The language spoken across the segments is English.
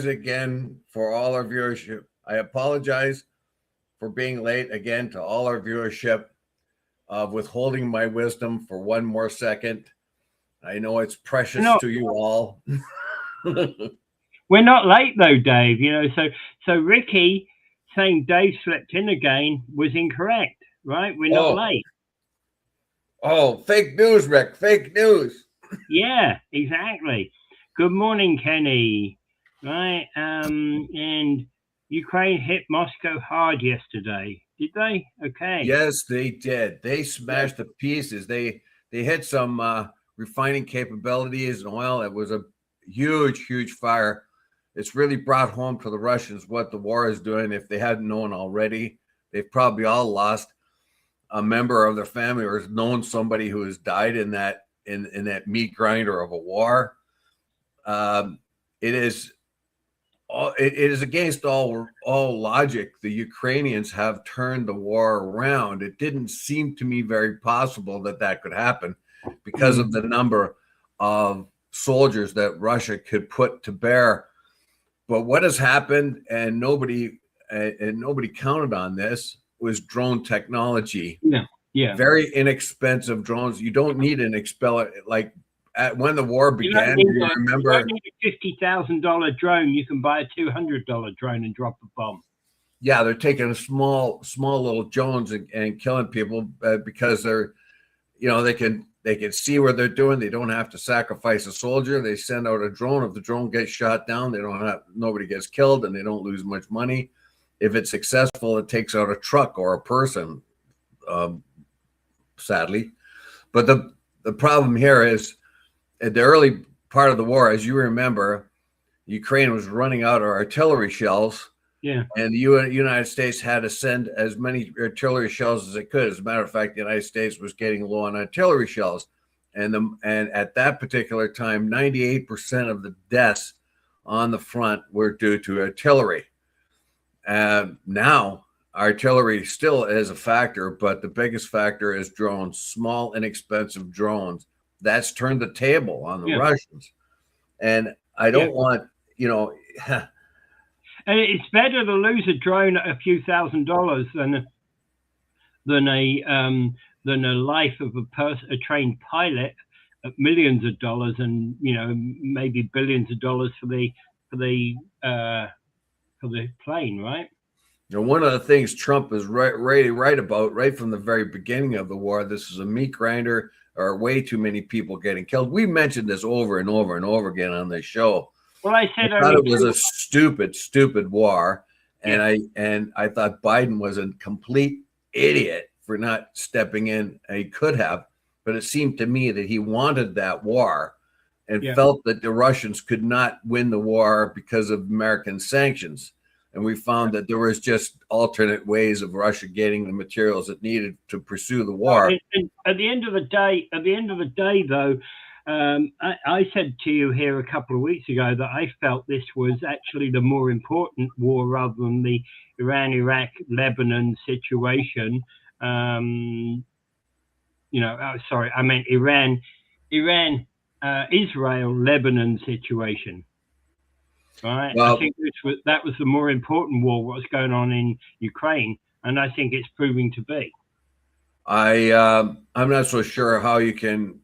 again for all our viewership. I apologize for being late again to all our viewership, of withholding my wisdom for one more second. I know it's precious to you all. We're not late though, Dave. So Ricky saying Dave slept in again was incorrect, right? We're not late. Oh, fake news, Rick. Fake news. Yeah, exactly. Good morning, Kenny. Right, and Ukraine hit Moscow hard yesterday. Did they? Okay. Yes, they did. They smashed the pieces. They hit some refining capabilities and oil. It was a huge fire. It's really brought home to the Russians what the war is doing. If they hadn't known already, they've probably all lost a member of their family or has known somebody who has died in that meat grinder of a war. It is against all logic. The Ukrainians have turned the war around. It didn't seem to me very possible that could happen because of the number of soldiers that Russia could put to bear. But what has happened, and nobody counted on this, was drone technology. Yeah. Very inexpensive drones. You don't need an when the war began, you remember? You don't need a $50,000 drone. You can buy a $200 drone and drop a bomb. Yeah, they're taking a small little drones and killing people because they're, they can see what they're doing. They don't have to sacrifice a soldier. They send out a drone. If the drone gets shot down, nobody gets killed, and they don't lose much money. If it's successful, it takes out a truck or a person, sadly. But the problem here is, at the early part of the war, as you remember, Ukraine was running out of artillery shells. Yeah. And the United States had to send as many artillery shells as it could. As a matter of fact, the United States was getting low on artillery shells. And at that particular time, 98% of the deaths on the front were due to artillery. Now, artillery still is a factor, but the biggest factor is drones, small, inexpensive drones. That's turned the table on the Russians. And I don't want, And it's better to lose a drone at a few $1,000s than a life of a trained pilot at millions of dollars, and maybe billions of dollars for the plane, right? One of the things Trump is right about right from the very beginning of the war. This is a meat grinder. Or way too many people getting killed. We mentioned this over and over and over again on this show. Well, I said I thought it was a stupid war, and I thought Biden was a complete idiot for not stepping in. He could have, but it seemed to me that he wanted that war and felt that the Russians could not win the war because of American sanctions. And we found that there was just alternate ways of Russia getting the materials it needed to pursue the war. And at the end of the day, though, I said to you here a couple of weeks ago that I felt this was actually the more important war rather than the Iran, Iraq, Lebanon situation. Sorry, I meant Iran, Israel, Lebanon situation. Right. Well, I think that was the more important war, what's going on in Ukraine, and I think it's proving to be. I'm not so sure how you can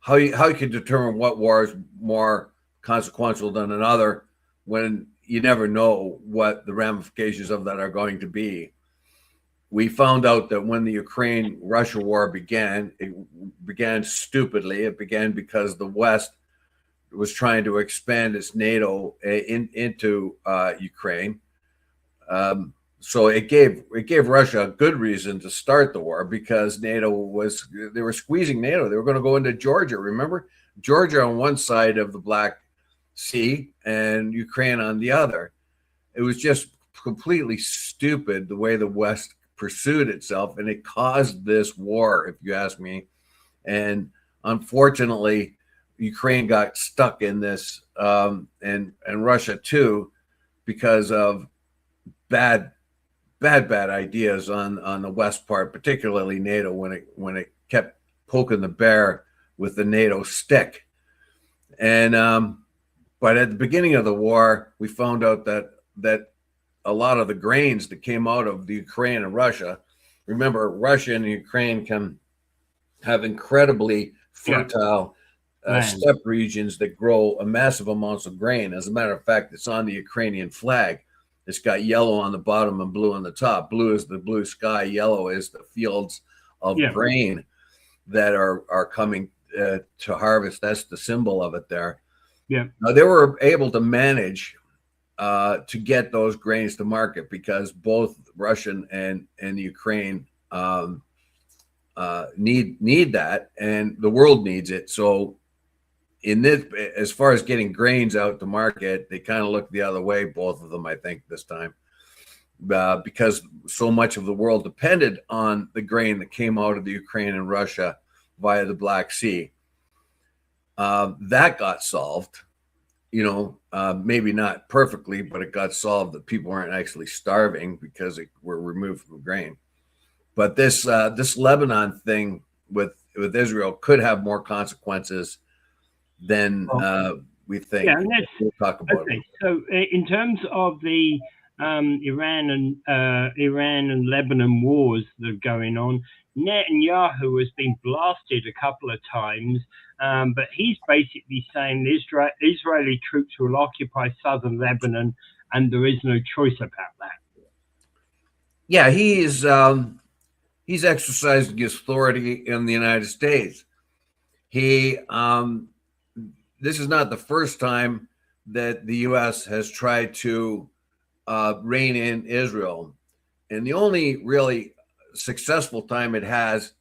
how you can determine what war is more consequential than another when you never know what the ramifications of that are going to be. We found out that when the Ukraine-Russia war began, it began stupidly. It began because the West was trying to expand its NATO into Ukraine. So it gave Russia a good reason to start the war because they were squeezing NATO. They were going to go into Georgia. Remember, Georgia on one side of the Black Sea and Ukraine on the other. It was just completely stupid the way the West pursued itself, and it caused this war, if you ask me. And unfortunately, Ukraine got stuck in this, and Russia too, because of bad ideas on the West part, particularly NATO, when it kept poking the bear with the NATO stick. And But at the beginning of the war, we found out that a lot of the grains that came out of the Ukraine and Russia, remember, Russia and Ukraine can have incredibly fertile steppe regions that grow a massive amounts of grain. As a matter of fact, it's on the Ukrainian flag. It's got yellow on the bottom and blue on the top. Blue is the blue sky. Yellow is the fields of grain that are coming to harvest. That's the symbol of it there. Yeah. Now, they were able to manage to get those grains to market because both Russian and Ukraine need that, and the world needs it. So in this, as far as getting grains out to market, they kind of look the other way, both of them, I think, this time, because so much of the world depended on the grain that came out of the Ukraine and Russia via the Black Sea. That got solved, maybe not perfectly, but it got solved that people weren't actually starving because they were removed from grain. But this Lebanon thing with Israel could have more consequences than we think. Yeah, we'll talk about it. So in terms of the Iran and Lebanon wars that are going on, Netanyahu has been blasted a couple of times, but he's basically saying the Israeli troops will occupy southern Lebanon, and there is no choice about that. Yeah, he's exercising his authority in the United States. This is not the first time that the U.S. has tried to rein in Israel. And the only really successful time it has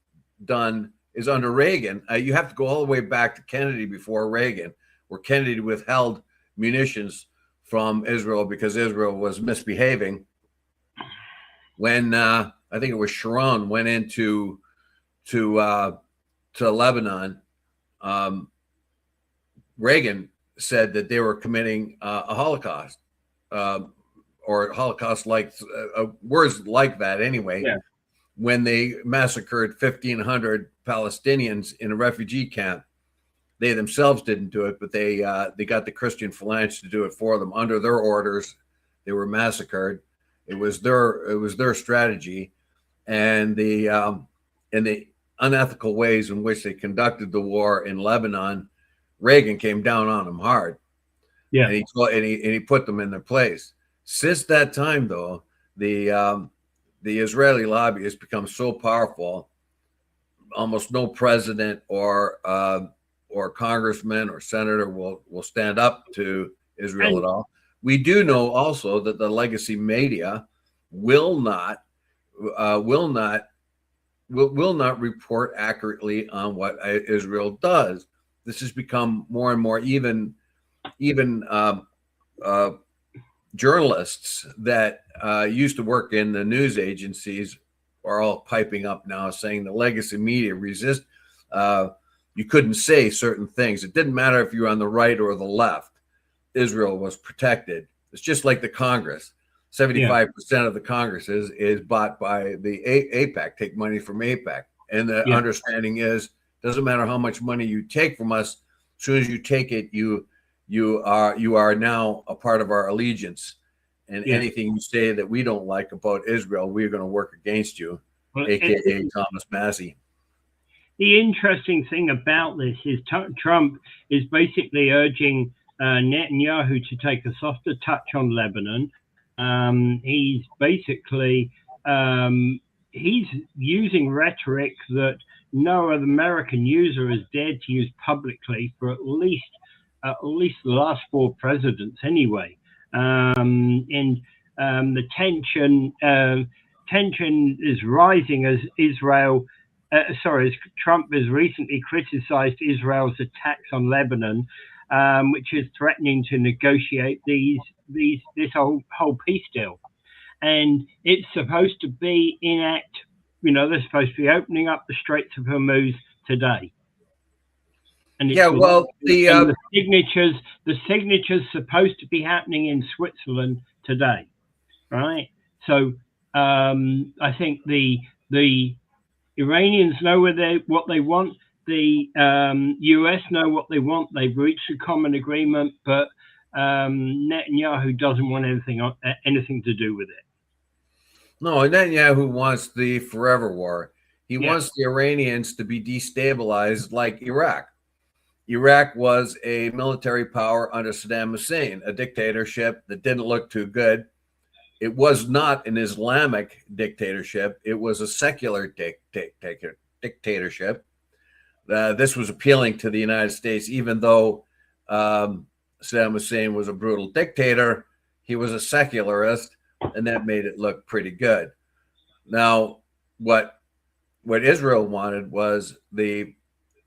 done is under Reagan. You have to go all the way back to Kennedy before Reagan, where Kennedy withheld munitions from Israel because Israel was misbehaving. When I think it was Sharon went into to Lebanon, Reagan said that they were committing a Holocaust, or Holocaust-like words like that anyway. Yeah. When they massacred 1,500 Palestinians in a refugee camp. They themselves didn't do it, but they got the Christian Phalanx to do it for them. Under their orders, they were massacred. It was their strategy, and the unethical ways in which they conducted the war in Lebanon. Reagan came down on them hard. Yeah, and he put them in their place. Since that time, though, the Israeli lobby has become so powerful, almost no president or congressman or senator will stand up to Israel at all. We do know also that the legacy media will not report accurately on what Israel does. This has become more and more even journalists that used to work in the news agencies are all piping up now, saying the legacy media resist. You couldn't say certain things. It didn't matter if you were on the right or the left. Israel was protected. It's just like the Congress. 75% of the Congress is bought by the AIPAC, take money from AIPAC. And the understanding is, doesn't matter how much money you take from us, as soon as you take it, you are now a part of our allegiance. And anything you say that we don't like about Israel, we're going to work against you, aka Thomas Massey. The interesting thing about this is Trump is basically urging Netanyahu to take a softer touch on Lebanon. He's basically he's using rhetoric that no other American user has dared to use publicly for at least the last 4 presidents, anyway. And the tension is rising as as Trump has recently criticized Israel's attacks on Lebanon, which is threatening to negotiate this whole peace deal. And it's supposed to be they're supposed to be opening up the Straits of Hormuz today. And the signatures supposed to be happening in Switzerland today, right? So I think the Iranians know what they want. The US know what they want. They've reached a common agreement, but Netanyahu doesn't want anything to do with it. No, Netanyahu wants the forever war. He Yeah. wants the Iranians to be destabilized like Iraq. Iraq was a military power under Saddam Hussein, a dictatorship that didn't look too good. It was not an Islamic dictatorship. It was a secular dictatorship. This was appealing to the United States, even though Saddam Hussein was a brutal dictator. He was a secularist, and that made it look pretty good. Now, what Israel wanted was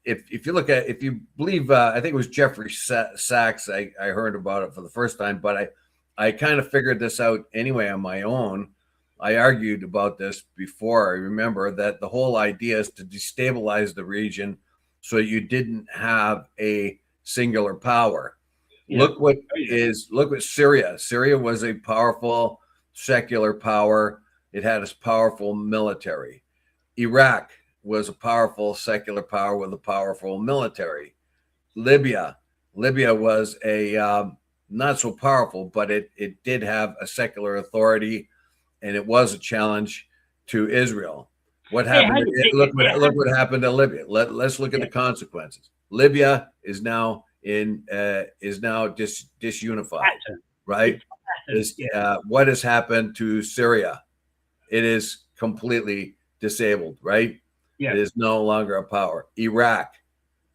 if you believe, I think it was Jeffrey Sachs, I heard about it for the first time, but I kind of figured this out anyway on my own. I argued about this before. I remember that the whole idea is to destabilize the region so you didn't have a singular power. Yeah. Look what Syria. Syria was a powerful secular power. It had a powerful military. Iraq was a powerful secular power with a powerful military. Libya was a not so powerful, but it did have a secular authority, and it was a challenge to Israel. What happened? Look what happened to Libya. Let's look at the consequences. Libya is now disunified, right? What has happened to Syria? It is completely disabled, right? Yeah. It is no longer a power. Iraq,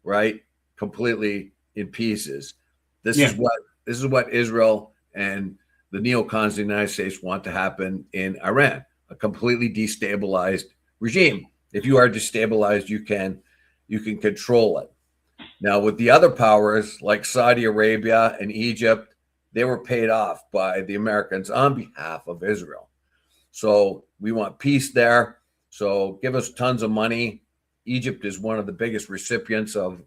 right? Completely in pieces. This is what Israel and the neocons of the United States want to happen in Iran, a completely destabilized regime. If you are destabilized, you can control it. Now, with the other powers like Saudi Arabia and Egypt, they were paid off by the Americans on behalf of Israel. So we want peace there. So give us tons of money. Egypt is one of the biggest recipients of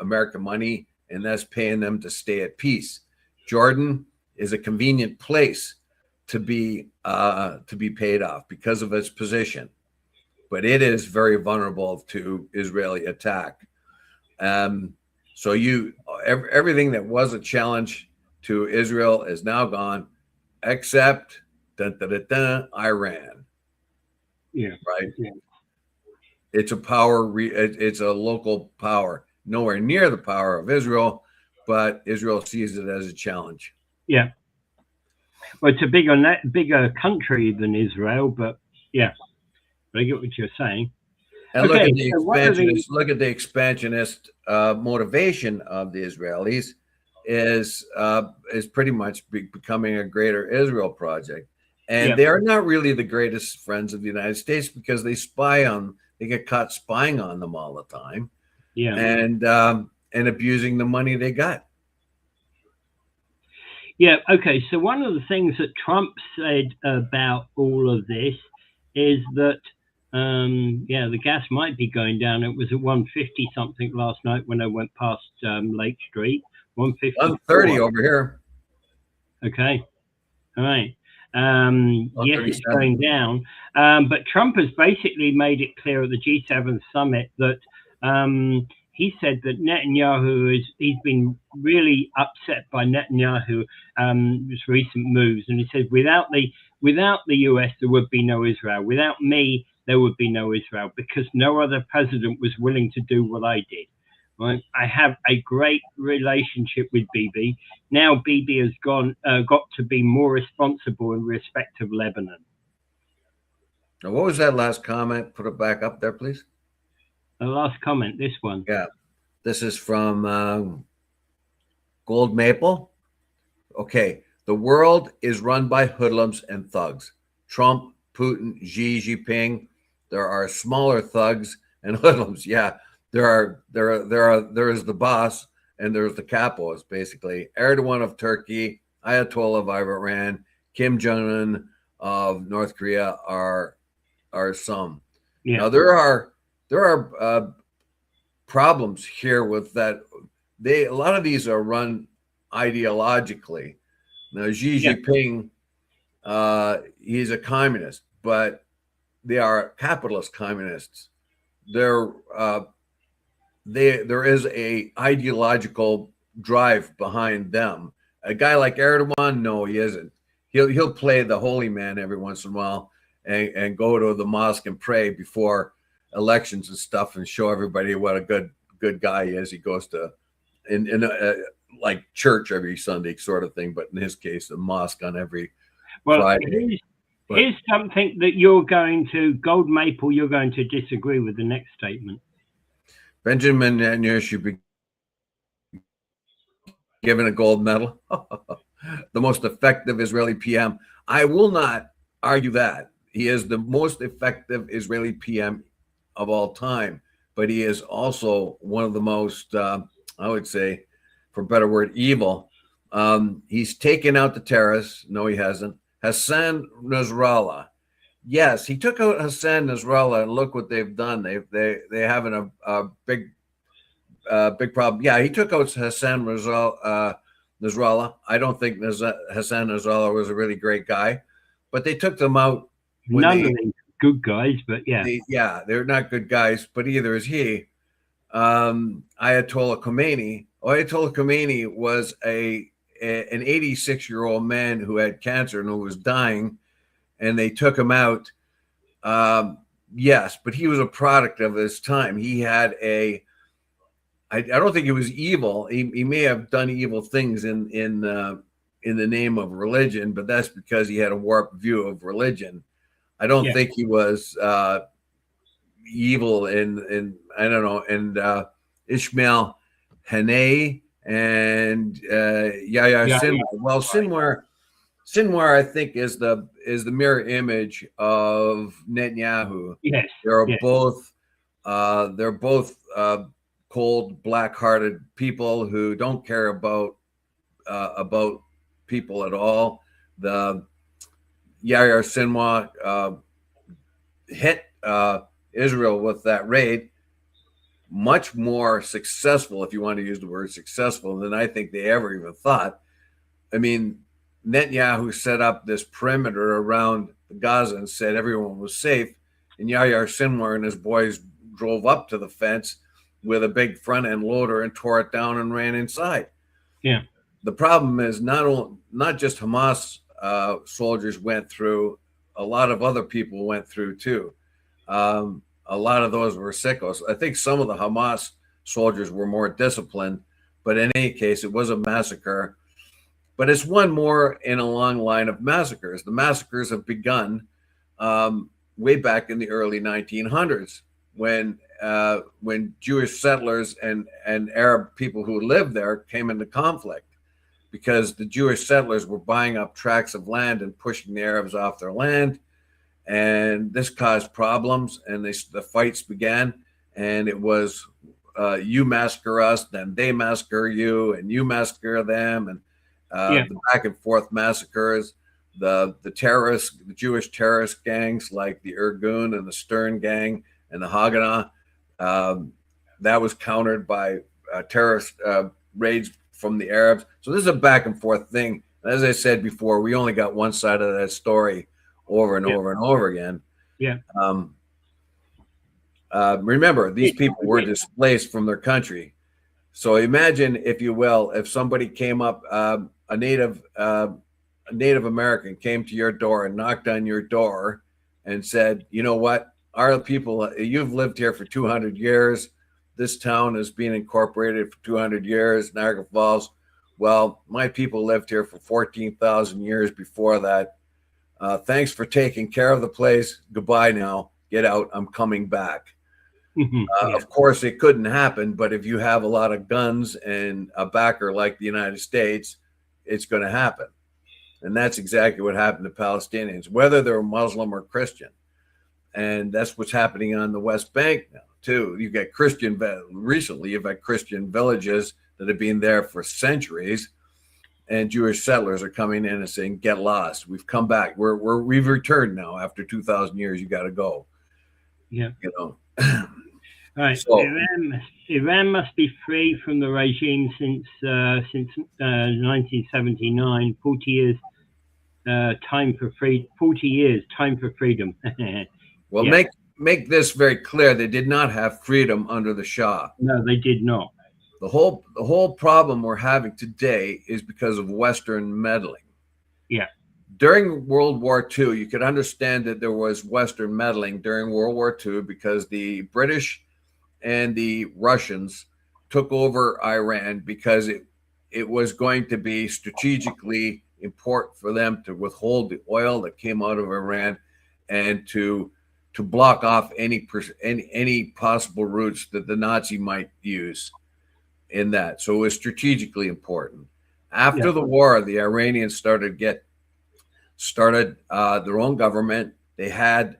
American money, and that's paying them to stay at peace. Jordan is a convenient place to be paid off because of its position, but it is very vulnerable to Israeli attack. So everything that was a challenge to Israel is now gone, except Iran. Yeah. Right. Yeah. It's a power. It's a local power, nowhere near the power of Israel, but Israel sees it as a challenge. Yeah. Well, it's a bigger country than Israel, but yeah, I get what you're saying. And look at the expansionist. Look at the expansionist motivation of the Israelis is pretty much becoming a greater Israel project. And they are not really the greatest friends of the United States because they get caught spying on them all the time, and abusing the money they got. Yeah. Okay. So one of the things that Trump said about all of this is that the gas might be going down. It was at 150 something last night when I went past Lake Street. 150. 130 over here. Okay. All right. Yes, it's going down. But Trump has basically made it clear at the G7 summit that he said that he's been really upset by Netanyahu's recent moves. And he said, without the US, there would be no Israel. Without me, there would be no Israel, because no other president was willing to do what I did. Right? I have a great relationship with Bibi. Now Bibi has got to be more responsible in respect of Lebanon. Now, what was that last comment? Put it back up there, please. The last comment, this one. Yeah. This is from Gold Maple. Okay. The world is run by hoodlums and thugs. Trump, Putin, Xi Jinping. There are smaller thugs and hoodlums. Yeah. There is the boss and there's the capos, basically. Erdogan of Turkey, Ayatollah of Iran, Kim Jong-un of North Korea are some. Yeah. Now there are problems here with that. A lot of these are run ideologically. Now Xi Jinping, he's a communist, but they are capitalist communists. There is a ideological drive behind them A guy like Erdogan, no, he isn't. He'll play the holy man every once in a while and go to the mosque and pray before elections and stuff and show everybody what a good guy he is. He goes to in like church every Sunday sort of thing, but in his case, the mosque on every Friday. Here's something that you're going to, Gold Maple, you're going to disagree with the next statement. Benjamin Netanyahu should be given a gold medal. The most effective Israeli PM. I will not argue that. He is the most effective Israeli PM of all time, but he is also one of the most, I would say, for a better word, evil. He's taken out the terrorists. No, he hasn't. Hassan Nasrallah. Yes, he took out Hassan Nasrallah, and look what they've done. They having a big problem. Yeah, he took out Hassan Nasrallah. I don't think Hassan Nasrallah was a really great guy, but they took them out. None of them good guys, but yeah. They're not good guys, but either is he. Ayatollah Khomeini. Ayatollah Khomeini was an 86-year-old man who had cancer and who was dying, and they took him out. Yes, but he was a product of his time. He had I don't think he was evil. He may have done evil things in the name of religion, but that's because he had a warped view of religion. I don't think he was evil in I don't know. And Ishmael Haniyeh and Yahya Sinwar. Well, Sinwar, I think, is the mirror image of Netanyahu. Yes, they're both cold, black-hearted people who don't care about people at all. The Yahya Sinwar hit Israel with that raid, much more successful, if you want to use the word successful, than I think they ever even thought. I mean, Netanyahu set up this perimeter around Gaza and said everyone was safe, and Yahya Sinwar and his boys drove up to the fence with a big front end loader and tore it down and ran inside. Yeah. The problem is not just Hamas soldiers went through, a lot of other people went through too. A lot of those were sickos. I think some of the Hamas soldiers were more disciplined, but in any case, it was a massacre. But it's one more in a long line of massacres. The massacres have begun way back in the early 1900s when Jewish settlers and Arab people who lived there came into conflict, because the Jewish settlers were buying up tracts of land and pushing the Arabs off their land. And this caused problems, and the fights began, and it was you massacre us, then they massacre you, and you massacre them, and the back and forth massacres. The terrorists, the Jewish terrorist gangs like the Irgun and the Stern gang and the Haganah, that was countered by terrorist raids from the Arabs. So this is a back and forth thing. As I said before, we only got one side of that story over and over and over again. Yeah. Remember, these people were displaced from their country. So imagine, if you will, if somebody came up, a Native American came to your door and knocked on your door and said, you know what, our people, you've lived here for 200 years. This town has been incorporated for 200 years, Niagara Falls. Well, my people lived here for 14,000 years before that. Thanks for taking care of the place. Goodbye now. Get out. I'm coming back. Of course, it couldn't happen, but if you have a lot of guns and a backer like the United States, it's going to happen. And that's exactly what happened to Palestinians, whether they're Muslim or Christian. And that's what's happening on the West Bank now, too. You've got recently you've had Christian villages that have been there for centuries, and Jewish settlers are coming in and saying, get lost. We've come back. We've returned now. After 2,000 years, you got to go. Yeah. You know. All right. So, Iran must be free from the regime since 1979. 40 years time for 40 years time for freedom. Well, make this very clear. They did not have freedom under the Shah. No, they did not. the whole problem we're having today is because of Western meddling. Yeah. During World War II, you could understand that there was Western meddling during World War II because the British and the Russians took over Iran because it was going to be strategically important for them to withhold the oil that came out of Iran and to block off any possible routes that the Nazi might use in that. So it was strategically important. After the war, the Iranians started their own government. They had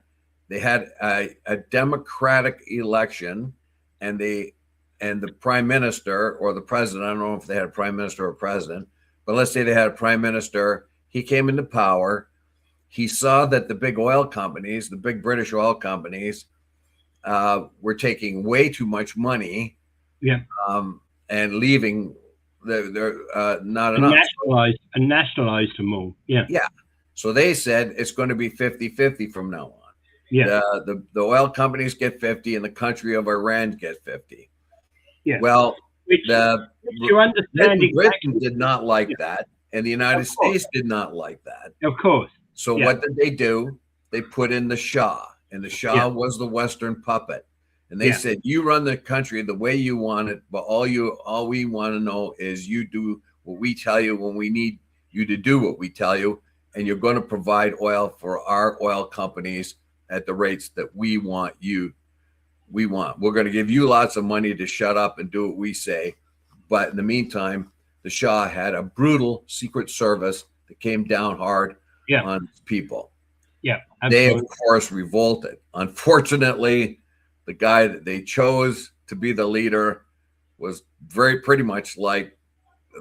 a democratic election, and the prime minister or the president, I don't know if they had a prime minister or a president, but let's say they had a prime minister. He came into power. He saw that the big oil companies, the big British oil companies, were taking way too much money, and leaving not enough. Nationalized them all. Yeah. So they said it's going to be 50-50 from now on. Yeah. The oil companies get 50 and the country of Iran get 50. Yeah. Well, you understand Britain did not like that, and the United States did not like that. Of course. So what did they do? They put in the Shah, and the Shah was the Western puppet. And they said, you run the country the way you want it, but all we want to know is you do what we tell you when we need you to do what we tell you, and you're going to provide oil for our oil companies at the rates that we want. We're going to give you lots of money to shut up and do what we say. But in the meantime, the Shah had a brutal secret service that came down hard on people. Yeah, absolutely. They, of course, revolted. Unfortunately, the guy that they chose to be the leader was pretty much like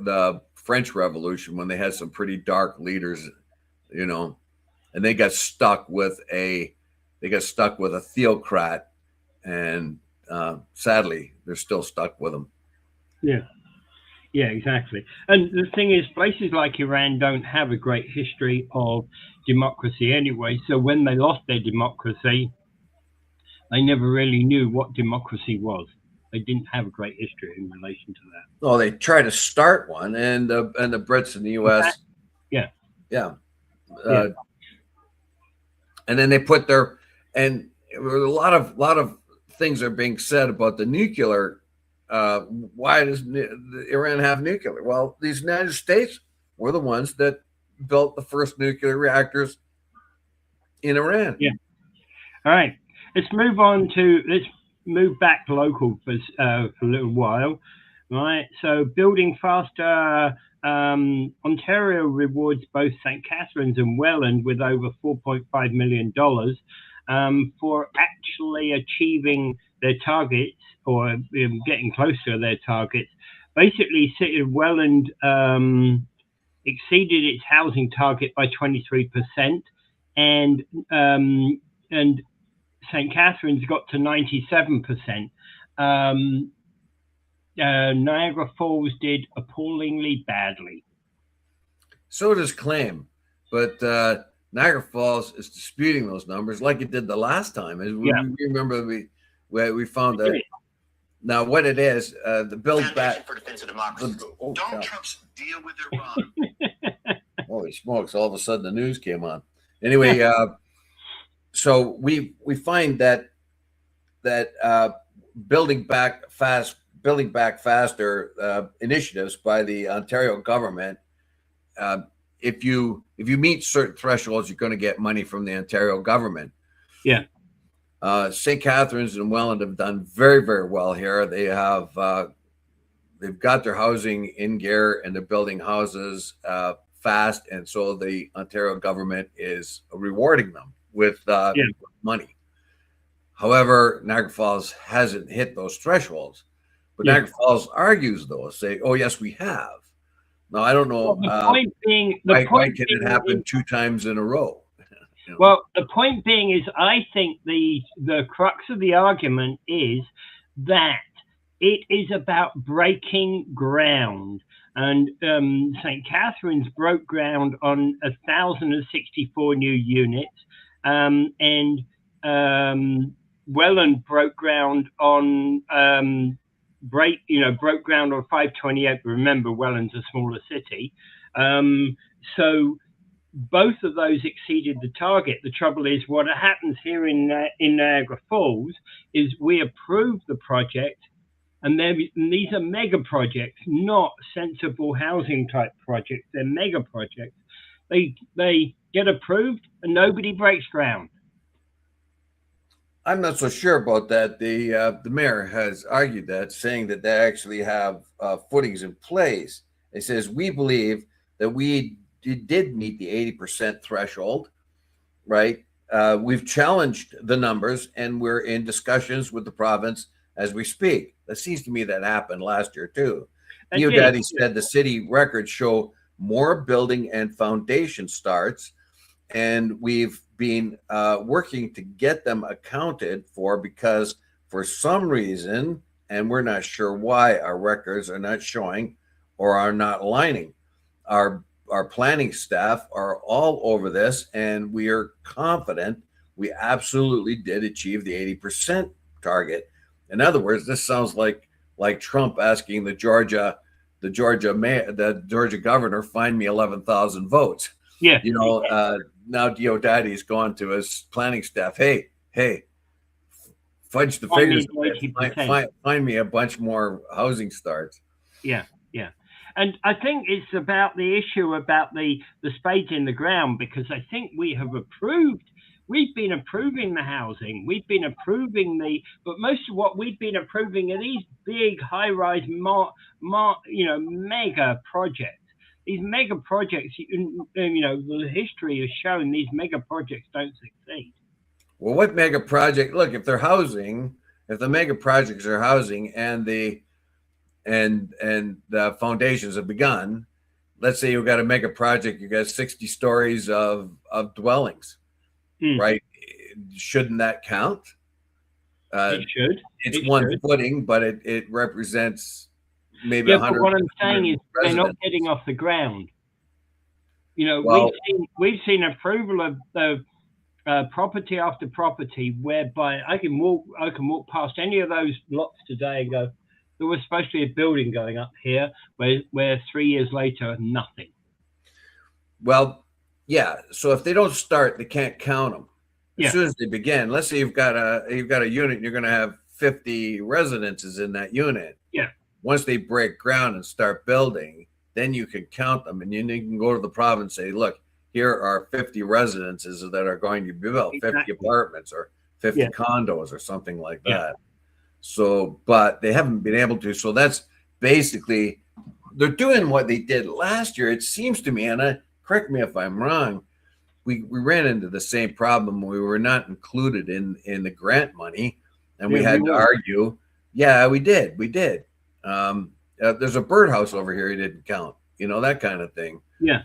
the French Revolution, when they had some pretty dark leaders, and they got stuck with a theocrat, and sadly, they're still stuck with him. Yeah, exactly. And the thing is, places like Iran don't have a great history of democracy anyway. So when they lost their democracy, they never really knew what democracy was. They didn't have a great history in relation to that. Well, they tried to start one, and the Brits and the U.S. And then they put and a lot of things are being said about the nuclear. Why does Iran have nuclear? Well, these United States were the ones that built the first nuclear reactors in Iran. Yeah. All right. Let's move back local for a little while. Right. So building faster. Ontario rewards both St. Catharines and Welland with over $4.5 million for actually achieving their targets, or getting close to their targets. Basically, City of Welland exceeded its housing target by 23%, and St. Catharines got to 97%. Niagara Falls did appallingly badly. So does Claim, but Niagara Falls is disputing those numbers like it did the last time. We remember we found that. Now, what it is, the Build Back for Defense of Democracy. Donald Trump's deal with Iran. Holy smokes! All of a sudden, the news came on. Anyway, so we find that building back faster initiatives by the Ontario government. If you meet certain thresholds, you're going to get money from the Ontario government. Yeah. St. Catharines and Welland have done very, very well here. They have they've got their housing in gear, and they're building houses fast, and so the Ontario government is rewarding them with money. However, Niagara Falls hasn't hit those thresholds, but Niagara Falls argues those, say, "Oh yes, we have." Now I don't know. Why can it happen 2 times in a row? Well, the point being is, I think the crux of the argument is that it is about breaking ground. And St. Catharines broke ground on 1,064 new units, and Welland broke ground on broke ground on 528. Remember, Welland's a smaller city, so both of those exceeded the target. The trouble is, what happens here in Niagara Falls is we approve the project, and these are mega projects, not sensible housing type projects. They're mega projects. They get approved, and nobody breaks ground. I'm not so sure about that. The mayor has argued that, saying that they actually have footings in place. It says, we believe that we did meet the 80% threshold, right? We've challenged the numbers, and we're in discussions with the province as we speak. That seems to me that happened last year too. Daddy said the city records show more building and foundation starts, and we've been working to get them accounted for, because for some reason, and we're not sure why, our records are not showing or are not aligning. Our planning staff are all over this, and we are confident we absolutely did achieve the 80% target. In other words, this sounds like Trump asking the Georgia governor, find me 11,000 votes. Yeah. Now Diodati's gone to his planning staff. Hey, fudge the figures. Find me a bunch more housing starts. Yeah. And I think it's about the issue about the spades in the ground, because I think we've been approving the housing. We've been approving but most of what we've been approving are these big high-rise, mega projects. These mega projects, the history has shown these mega projects don't succeed. Well, what mega project? Look, if they're housing, if the mega projects are housing, and the foundations have begun, let's say you've got a mega project, you got 60 stories of dwellings, right? Shouldn't that count? It should. It's one footing, but it represents maybe 100. But what I'm saying is they're not getting off the ground. We've seen approval of property after property whereby I can walk past any of those lots today and go, there was supposed to be a building going up here, where 3 years later, nothing. Well, yeah. So if they don't start, they can't count them. As soon as they begin, let's say you've got a unit, and you're going to have 50 residences in that unit. Yeah. Once they break ground and start building, then you can count them, and you can go to the province and say, look, here are 50 residences that are going to be built, 50 apartments or 50 condos or something like that. So, but they haven't been able to. So that's basically, they're doing what they did last year. It seems to me, and correct me if I'm wrong, we ran into the same problem. We were not included in the grant money, and we had to argue. Yeah, we did. There's a birdhouse over here. He didn't count. That kind of thing. Yeah.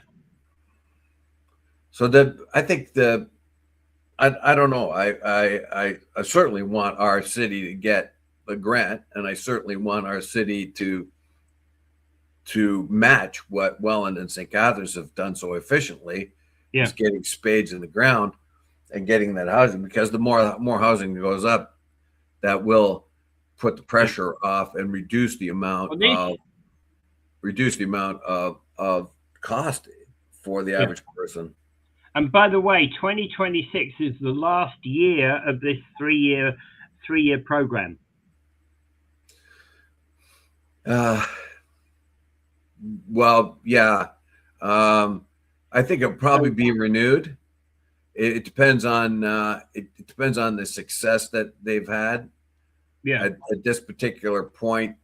So I think I don't know. I certainly want our city to get the grant, and I certainly want our city to match what Welland and St. Catharines have done so efficiently. Is getting spades in the ground and getting that housing, because the more housing goes up, that will put the pressure off and reduce the amount of cost for the average person. And by the way, 2026 is the last year of this three-year program. Well, yeah. I think it'll probably be renewed. It depends on the success that they've had. Yeah. At this particular point,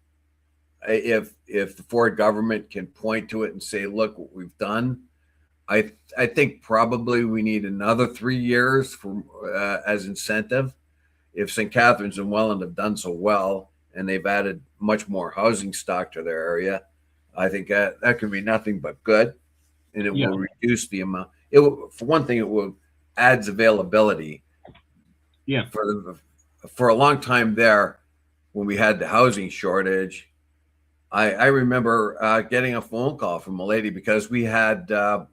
if the Ford government can point to it and say, look what we've done, I think probably we need another 3 years as incentive. If St. Catharines and Welland have done so well and they've added much more housing stock to their area, I think that could be nothing but good, and it will reduce the amount. For one thing, it will adds availability. Yeah. For a long time there, when we had the housing shortage, I remember getting a phone call from a lady, because we had, of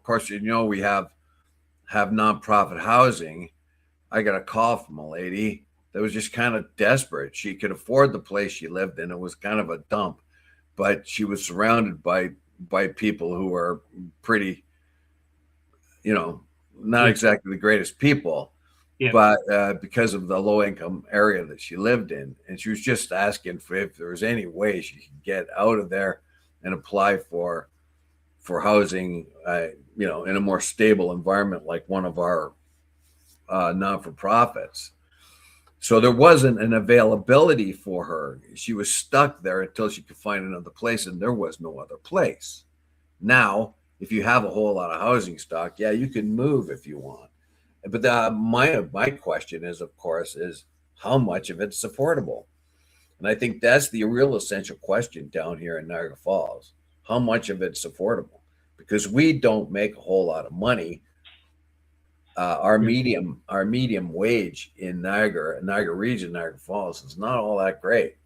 course, we have nonprofit housing. I got a call from a lady that was just kind of desperate. She could afford the place she lived in. It was kind of a dump, but she was surrounded by people who were pretty, not exactly the greatest people, but because of the low income area that she lived in. And she was just asking if there was any way she could get out of there and apply for housing, in a more stable environment like one of our non-for-profits. So there wasn't an availability for her. She was stuck there until she could find another place, and there was no other place. Now, if you have a whole lot of housing stock, yeah, you can move if you want. But my question is, of course, is how much of it's affordable? And I think that's the real essential question down here in Niagara Falls. How much of it's affordable? Because we don't make a whole lot of money. Our medium wage in Niagara region, Niagara Falls, is not all that great.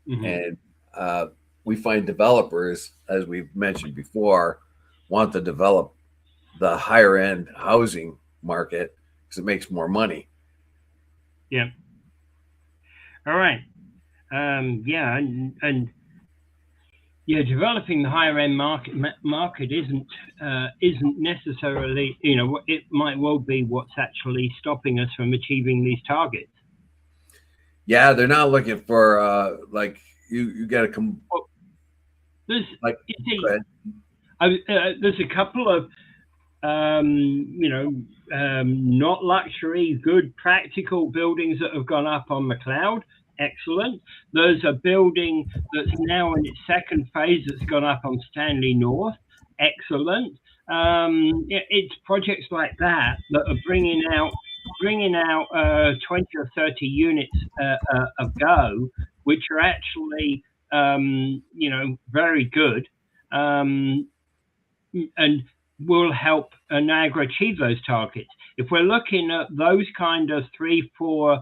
And we find developers, as we've mentioned before, want to develop the higher end housing market because it makes more money. Yeah. All right. Developing the higher end market isn't necessarily, it might well be what's actually stopping us from achieving these targets. Yeah, they're not looking for you got to come. There's a couple of not luxury, good, practical buildings that have gone up on McLeod. Excellent. There's a building that's now in its second phase that's gone up on Stanley North. Excellent. It's projects like that are bringing out 20 or 30 units a go, which are actually very good, and will help Niagara achieve those targets. If we're looking at those kind of 3 or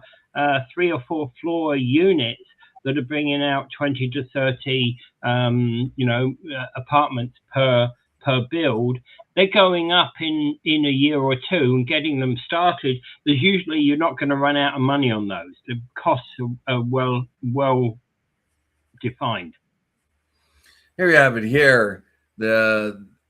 4 floor units that are bringing out 20 to 30, apartments per build, they're going up in a year or two and getting them started. There's usually, you're not going to run out of money on those. The costs are well defined. Here you have it here.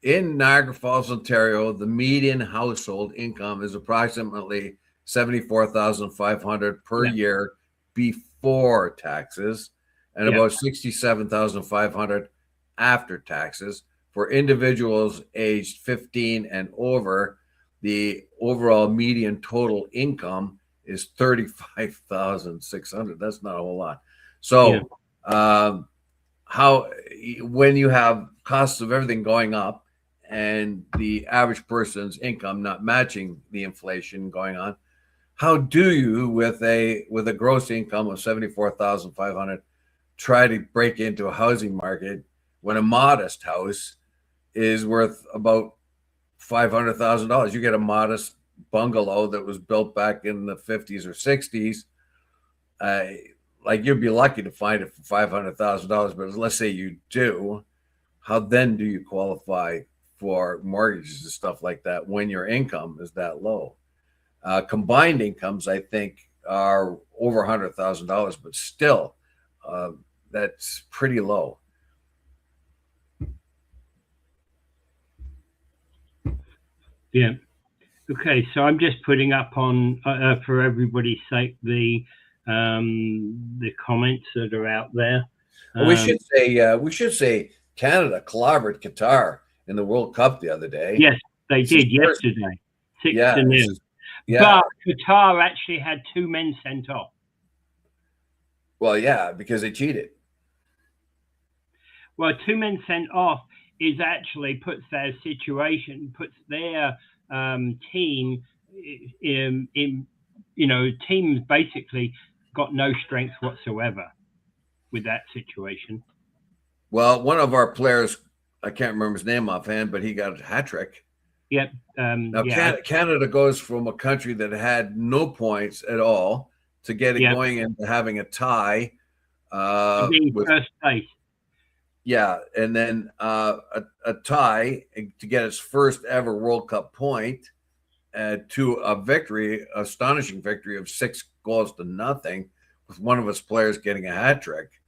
In Niagara Falls, Ontario, the median household income is approximately $74,500 per year before taxes, and about $67,500 after taxes. For individuals aged 15 and over, the overall median total income is $35,600. That's not a whole lot. So, when you have costs of everything going up and the average person's income not matching the inflation going on, how do you, with a gross income of $74,500, try to break into a housing market when a modest house is worth about $500,000? You get a modest bungalow that was built back in the 50s or 60s. You'd be lucky to find it for $500,000, but let's say you do. How then do you qualify for mortgages and stuff like that when your income is that low? Combined incomes, I think, are over $100,000, but still, that's pretty low. Yeah. Okay, so I'm just putting up on for everybody's sake the comments that are out there. We should say Canada clobbered Qatar in the World Cup the other day. Yes, they did yesterday, 6-0. But Qatar actually had 2 men sent off. Well, yeah, because they cheated. Well, 2 men sent off is actually puts their team in teams basically got no strength whatsoever with that situation. Well, one of our players, I can't remember his name offhand, but he got a hat trick. Yep. Canada goes from a country that had no points at all to get it going into having a tie. Being first place. Yeah, and then a tie to get its first ever World Cup point to a astonishing victory of 6 goals to nothing with one of his players getting a hat trick.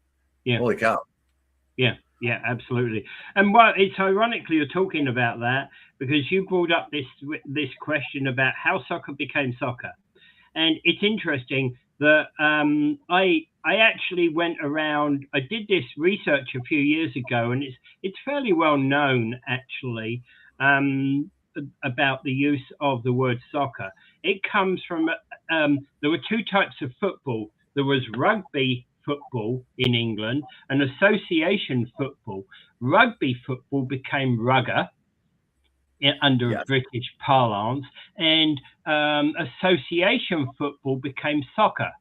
Yeah. Holy cow. Yeah, absolutely. And well, it's ironically you're talking about that because you brought up this question about how soccer became soccer. And it's interesting that I actually went around. I did this research a few years ago, and it's fairly well known actually about the use of the word soccer. It comes from there were two types of football. There was rugby football in England and association football. Rugby football became rugger under Yes. British parlance, and association football became soccer.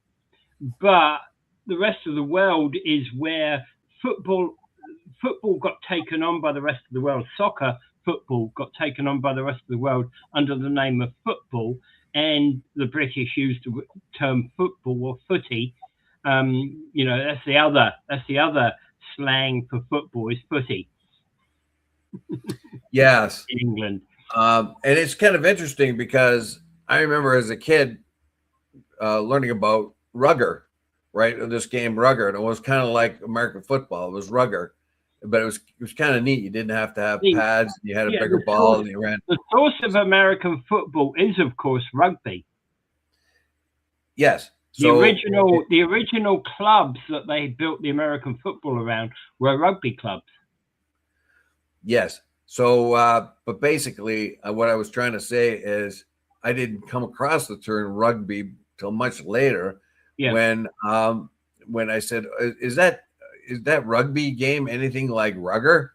But the rest of the world is where football got taken on by the rest of the world. Soccer football got taken on by the rest of the world under the name of football, and the British used the term football or footy. That's the other slang for football is footy. Yes. In England. And it's kind of interesting because I remember as a kid learning about rugger, right? This game rugger, and it was kind of like American football. It was rugger, but it was kind of neat. You didn't have to have pads. You had a bigger ball, and you ran. The source of American football is, of course, rugby. Yes. The original clubs that they built the American football around were rugby clubs. Yes. So, but basically, what I was trying to say is I didn't come across the term rugby till much later when I said, is that rugby game anything like rugger?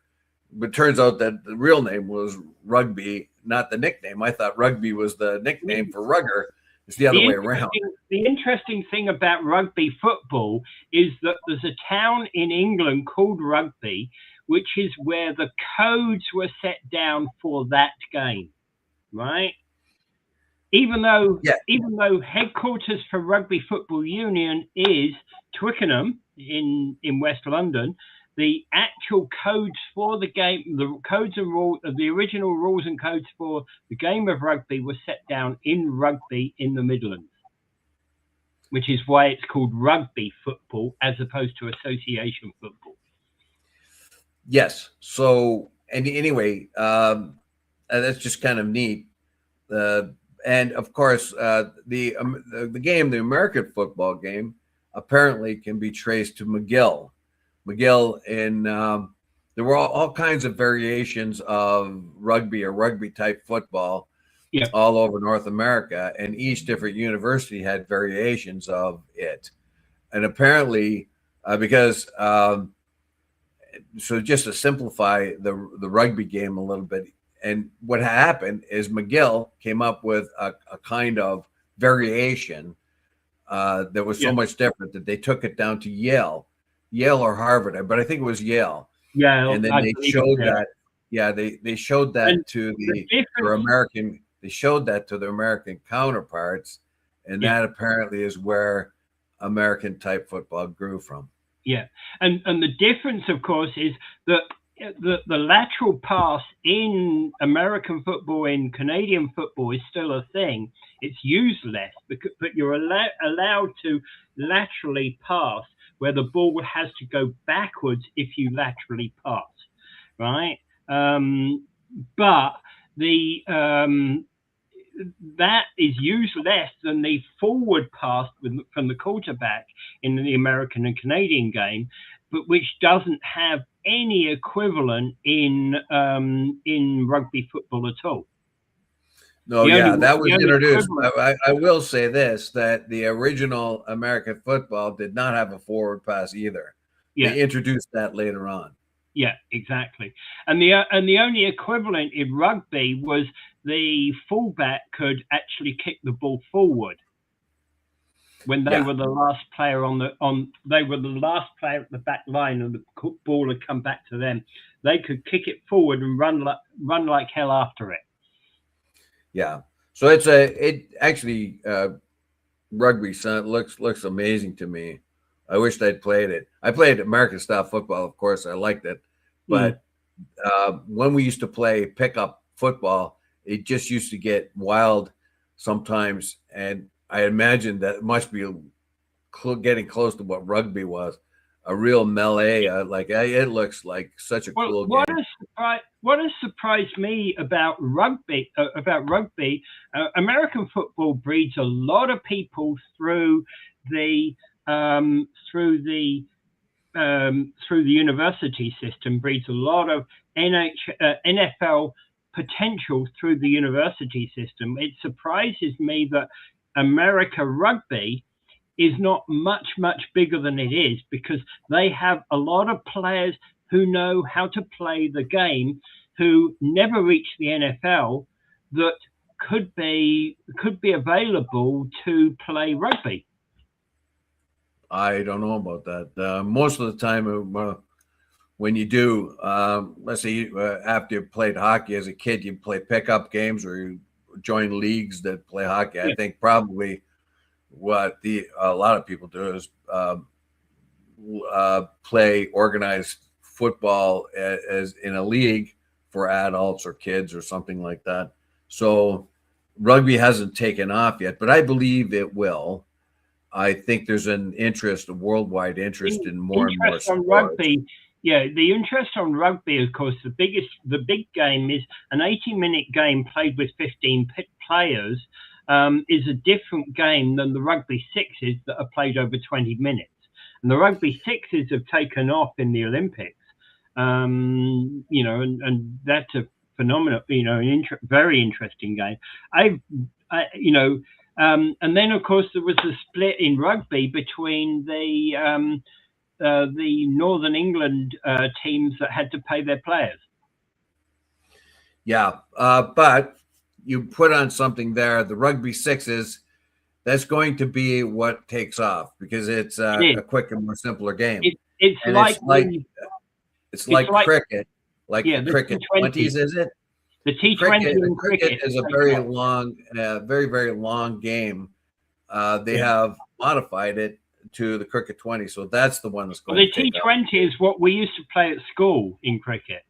But it turns out that the real name was rugby, not the nickname. I thought rugby was the nickname for rugger. It's the other way around. The interesting thing about rugby football is that there's a town in England called Rugby, which is where the codes were set down for that game, right? Even though headquarters for Rugby Football Union is Twickenham in West London, the actual codes for the game, the codes and rules, the original rules and codes for the game of rugby were set down in Rugby in the Midlands, which is why it's called rugby football as opposed to association football. Yes. So, and anyway, that's just kind of neat. And of course, the game, the American football game, apparently can be traced to McGill. McGill there were all kinds of variations of rugby or rugby type football all over North America, and each different university had variations of it. And apparently, because so just to simplify the rugby game a little bit, and what happened is McGill came up with a kind of variation that was so much different that they took it down to Yale or Harvard, but I think it was Yale. Yeah, and then they showed that. Yeah, they showed that to their American. They showed that to their American counterparts, and that apparently is where American type football grew from. Yeah, and the difference, of course, is that the lateral pass in American football, in Canadian football, is still a thing. It's used less, but you're allowed to laterally pass, where the ball has to go backwards if you laterally pass, right? But that is used less than the forward pass from the quarterback in the American and Canadian game, but which doesn't have any equivalent in rugby football at all. No, that was introduced. I will say this, that the original American football did not have a forward pass either. Yeah. They introduced that later on. Yeah, exactly. And the only equivalent in rugby was the fullback could actually kick the ball forward when they were the last player they were the last player at the back line, and the ball had come back to them. They could kick it forward and run like hell after it. Yeah. So it actually rugby looks amazing to me. I wish I'd played it. I played American style football, of course. I liked it, but when we used to play pickup football, it just used to get wild sometimes, and I imagine that must be getting close to what rugby was, a real melee. Like it looks like such a Well, cool what game. has surprised me about rugby, American football breeds a lot of people through the um, through the through the university system, breeds a lot of NFL potential through the university system. It surprises me that America rugby is not much bigger than it is, because they have a lot of players who know how to play the game, who never reach the NFL, that could be available to play rugby. I don't know about that. Most of the time, when you do, let's say after you played hockey as a kid, you play pickup games or you join leagues that play hockey. Yeah. I think probably what a lot of people do is play organized football as in a league for adults or kids or something like that. So rugby hasn't taken off yet, but I believe it will. I think there's an interest, a worldwide interest in more and more sports. Rugby. Yeah, the interest on rugby, of course, the big game is an 80-minute game played with 15 players. Is a different game than the rugby sixes that are played over 20 minutes. And the rugby sixes have taken off in the Olympics. And that's a phenomenal, very interesting game. And then, of course, there was a split in rugby between the Northern England teams that had to pay their players. Yeah, but you put on something there, the rugby sixes, that's going to be what takes off because it's a quicker, more simpler game. It's like cricket, the cricket 20s, is it? The T20 cricket is a very long, very long game. They have modified it to the cricket 20, so that's the one that's going to take off. The T20 is what we used to play at school in cricket.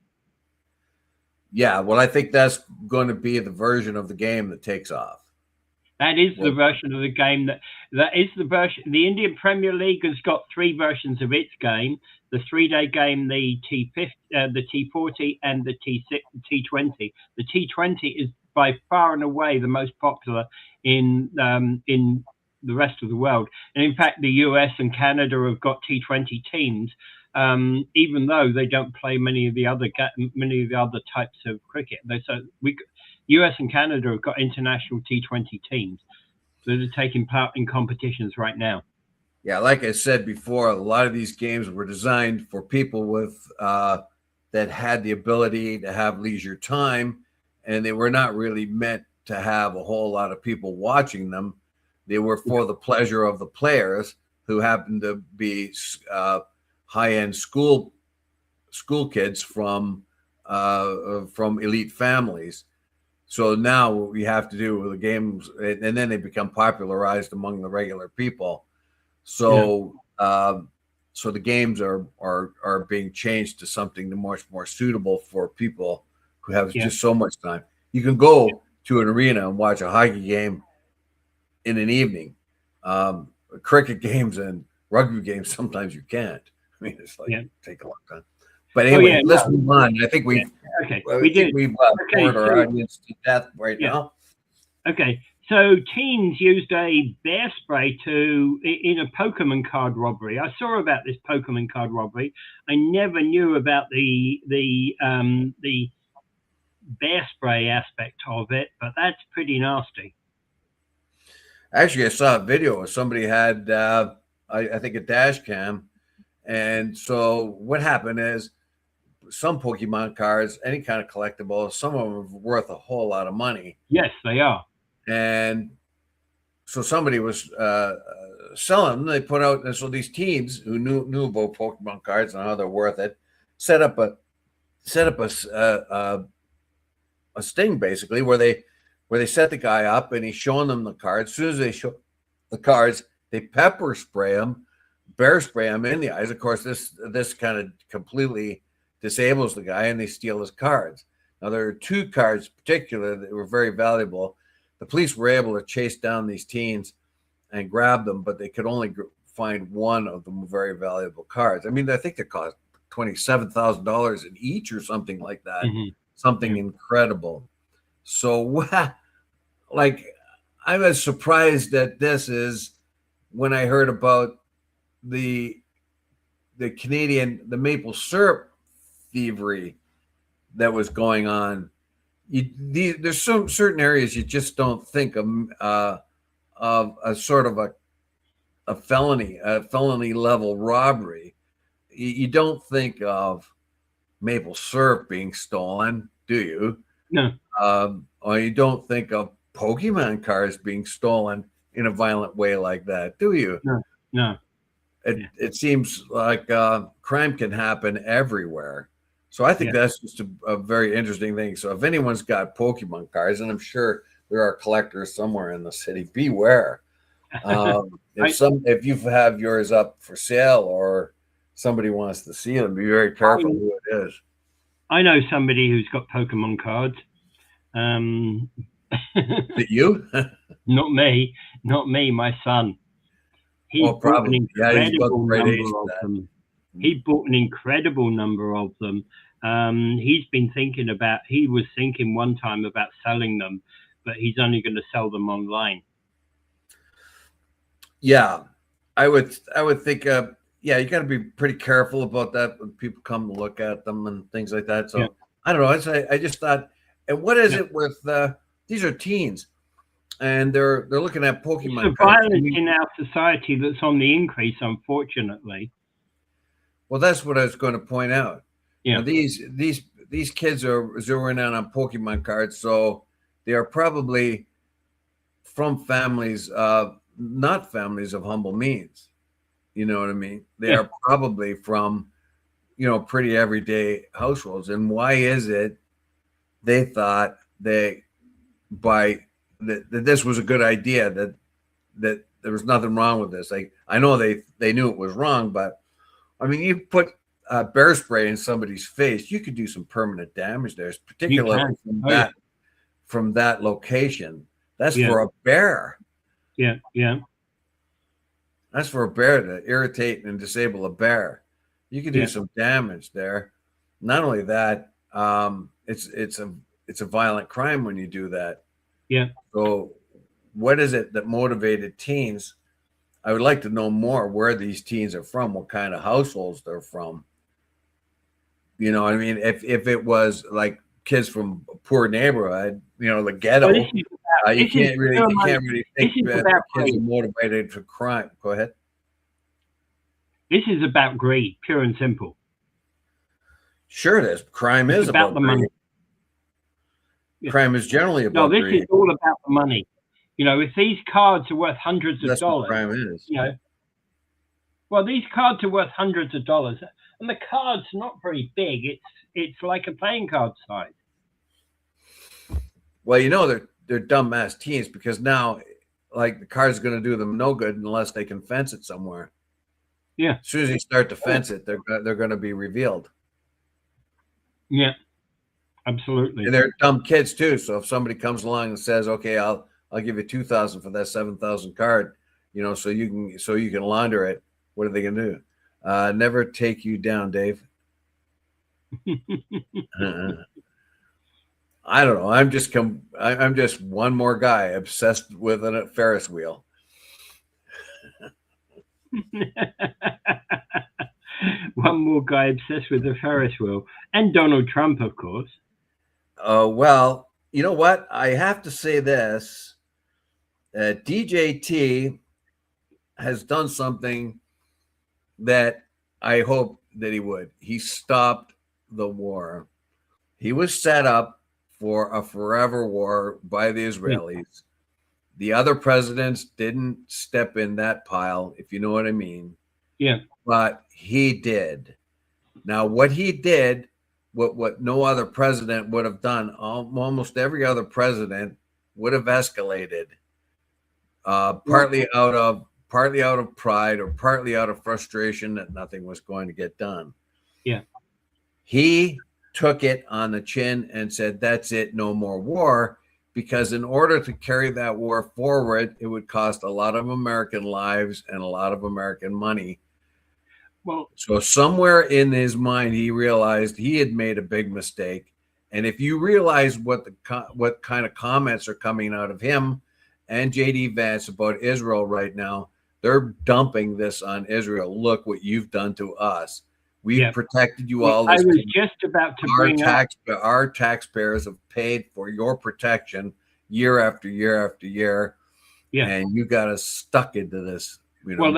Yeah, well, I think that's going to be the version of the game that takes off. That is the version of the game that is the version. The Indian Premier League has got three versions of its game: the 3-day game, the T50, the T40, and the T20. The T20 is by far and away the most popular in the rest of the world. And in fact, the US and Canada have got T20 teams, even though they don't play many of the other types of cricket. US and Canada have got international T20 teams that are taking part in competitions right now. Yeah, like I said before, a lot of these games were designed for people with that had the ability to have leisure time, and they were not really meant to have a whole lot of people watching them. They were for the pleasure of the players who happened to be high-end school kids from elite families. So now what we have to do with the games, and then they become popularized among the regular people. So, so the games are being changed to something much more suitable for people who have just so much time. You can go to an arena and watch a hockey game in an evening. Cricket games and rugby games, sometimes you can't. I mean, it's take a long time. But anyway, let's move on. I think we've bored our audience to death right now. Okay, so teens used a bear spray in a Pokemon card robbery. I saw about this Pokemon card robbery. I never knew about the bear spray aspect of it, but that's pretty nasty. Actually, I saw a video where somebody had, I think, a dash cam. And so what happened is some Pokemon cards, any kind of collectible, some of them are worth a whole lot of money. Yes, they are. And so somebody was selling them. They put out, and so these teens who knew about Pokemon cards and how they're worth it, set up a sting basically where they set the guy up and he's showing them the cards. As soon as they show the cards, they pepper spray him, bear spray him in the eyes. Of course, this kind of completely disables the guy, and they steal his cards. Now, there are two cards in particular that were very valuable. The police were able to chase down these teens and grab them, but they could only find one of the very valuable cards. I mean, I think they cost $27,000 in each or something like that. Something incredible. So, like, I was surprised that this is when I heard about the maple syrup thievery that was going on. There's some certain areas you just don't think of a sort of a felony level robbery. You don't think of maple syrup being stolen, do you? No. Or you don't think of Pokemon cards being stolen in a violent way like that, do you? No. It seems like crime can happen everywhere. So I think that's just a very interesting thing. So if anyone's got Pokemon cards, and I'm sure there are collectors somewhere in the city, beware. If you have yours up for sale or somebody wants to see them, be very careful who it is. I know somebody who's got Pokemon cards. Is it you? Not me, my son. He bought an incredible number of them. He bought an incredible number of them. He was thinking one time about selling them, but he's only going to sell them online. Yeah, I would think, you got to be pretty careful about that when people come to look at them and things like that. So I don't know. I just thought, and what is it with these are teens, and they're looking at Pokemon. It's the violence in our society that's on the increase, unfortunately. Well, that's what I was going to point out. Yeah, now, these kids are zeroing in on Pokemon cards, so they are probably from families, not families of humble means. You know what I mean? They are probably from, pretty everyday households. And why is it they thought that this was a good idea, that there was nothing wrong with this? I know they knew it was wrong, but I mean, you put bear spray in somebody's face, you could do some permanent damage there, particularly from that location. That's for a bear. Yeah. That's for a bear to irritate and disable a bear. You can do some damage there. Not only that, it's a violent crime when you do that. Yeah. So what is it that motivated teens? I would like to know more where these teens are from, what kind of households they're from. You know what I mean? If it was like kids from a poor neighborhood, the ghetto, you can't really think that kids are motivated for crime. Go ahead. This is about greed, pure and simple. Sure it is. Crime is about the money. Crime is generally about greed. No, this is all about the money. If these cards are worth hundreds of dollars, what crime is. Well, these cards are worth hundreds of dollars, and the card's not very big. It's like a playing card size. Well, they're dumbass teens, because now, like, the card's going to do them no good unless they can fence it somewhere. Yeah. As soon as you start to fence it, they're going to be revealed. Yeah, absolutely. And they're dumb kids too. So if somebody comes along and says, "Okay, I'll give you $2,000 for that $7,000 card," so you can launder it, what are they going to do? Never take you down, Dave. I don't know. I'm just one more guy obsessed with a Ferris wheel. One more guy obsessed with the Ferris wheel, and Donald Trump, of course. Well, you know what? I have to say this. DJT has done something that I hope that he would. He stopped the war. He was set up for a forever war by the Israelis. The other presidents didn't step in that pile, if you know what I mean. Yeah. But he did. Now, what he did, what no other president would have done, almost every other president would have escalated, partly out of pride or partly out of frustration that nothing was going to get done. Yeah. He took it on the chin and said, "That's it, no more war." because in order to carry that war forward, it would cost a lot of American lives and a lot of American money. Well, so somewhere in his mind, he realized he had made a big mistake. And if you realize what kind of comments are coming out of him and J.D. Vance about Israel right now, they're dumping this on Israel. Look what you've done to us. We've protected you all this I was time. just about to bring up. Our taxpayers have paid for your protection year after year after year. Yeah. And you got us stuck into this. You know? Well,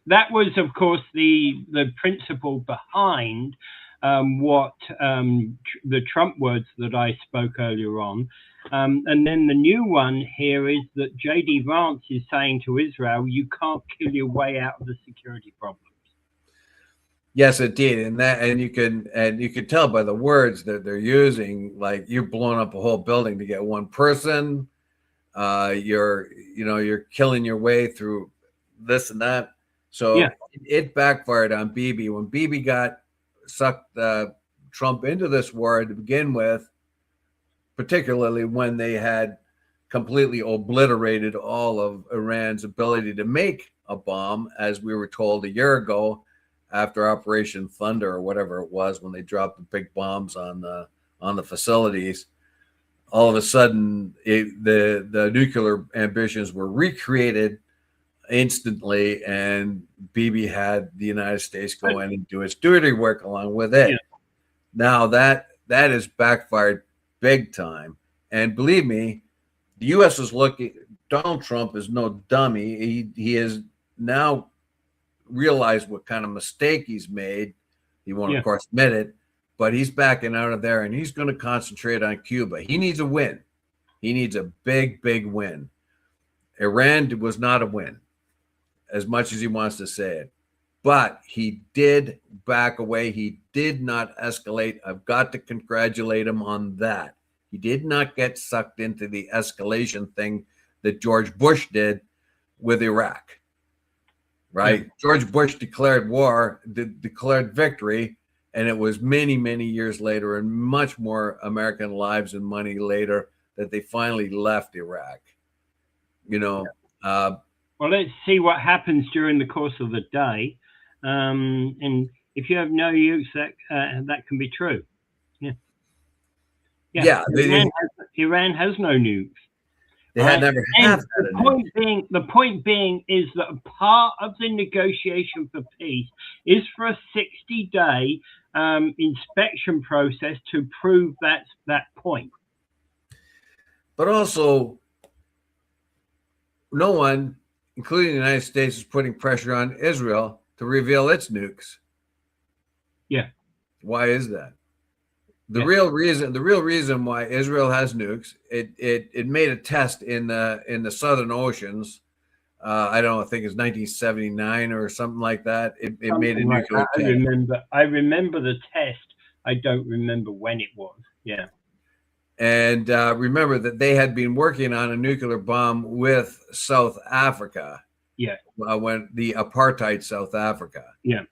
that was, of course, the principle behind what the Trump words that I spoke earlier on. And then the new one here is that J.D. Vance is saying to Israel, you can't kill your way out of the security problems. Yes, it did, and you can tell by the words that they're using. Like, you're blowing up a whole building to get one person. You're killing your way through this and that. So it backfired on Bibi when Bibi got sucked Trump into this war to begin with, particularly when they had completely obliterated all of Iran's ability to make a bomb, as we were told a year ago after Operation Thunder or whatever it was, when they dropped the big bombs on the facilities. All of a sudden, the nuclear ambitions were recreated instantly, and Bibi had the United States go in and do its dirty work along with it. Yeah. Now that has backfired big time, and believe me, the U.S. is looking. Donald Trump is no dummy. He has now realized what kind of mistake he's made. He won't, of course, admit it, but he's backing out of there, and he's going to concentrate on Cuba. He needs a win. He needs a big, big win. Iran was not a win, as much as he wants to say it. But he did back away. He did not escalate. I've got to congratulate him on that. He did not get sucked into the escalation thing that George Bush did with Iraq, right? Yeah. George Bush declared war, declared victory, and it was many, many years later and much more American lives and money later that they finally left Iraq. Well, let's see what happens during the course of the day. And if you have no nukes, that can be true. Yeah. Iran has no nukes. They had never had that. The point being is that a part of the negotiation for peace is for a 60-day inspection process to prove that point. But also, no one, including the United States, is putting pressure on Israel to reveal its nukes. Yeah. Why is that? The real reason why Israel has nukes, it made a test in the Southern Oceans. I don't know, I think it's 1979 or something like that. It made a nuclear test. I remember the test. I don't remember when it was. Yeah. And remember that they had been working on a nuclear bomb with South Africa. Yeah. When the apartheid South Africa. Yeah.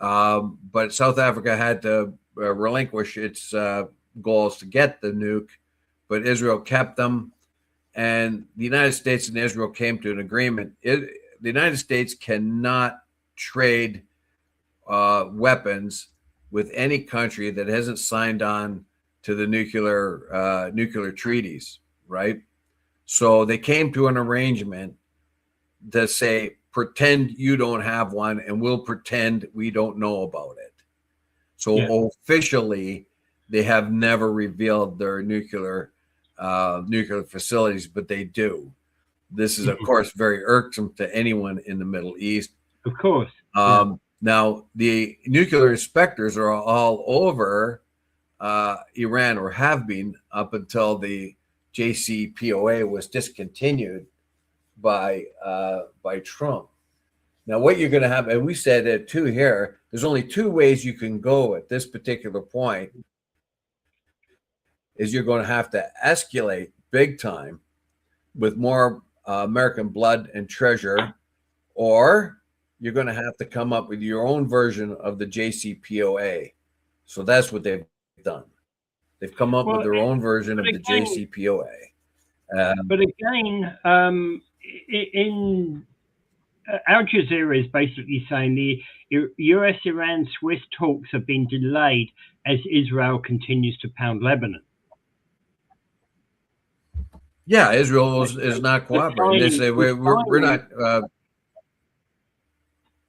But South Africa had to relinquish its goals to get the nuke, but Israel kept them. And the United States and Israel came to an agreement. The United States cannot trade weapons with any country that hasn't signed on to the nuclear treaties, right? So they came to an arrangement to say, pretend you don't have one, and we'll pretend we don't know about it. So officially, they have never revealed their nuclear facilities, but they do. This is, of course, very irksome to anyone in the Middle East. Of course. Now, the nuclear inspectors are all over Iran, or have been, up until the JCPOA was discontinued by Trump. Now, what you're going to have, and we said that too here, there's only two ways you can go at this particular point, is you're going to have to escalate big time with more American blood and treasure, or you're going to have to come up with your own version of the JCPOA. So that's what they've done. They've come up with their own version of the JCPOA. But again, in Al Jazeera is basically saying the US-Iran Swiss talks have been delayed as Israel continues to pound Lebanon. Yeah, Israel is not cooperating. They say we're not.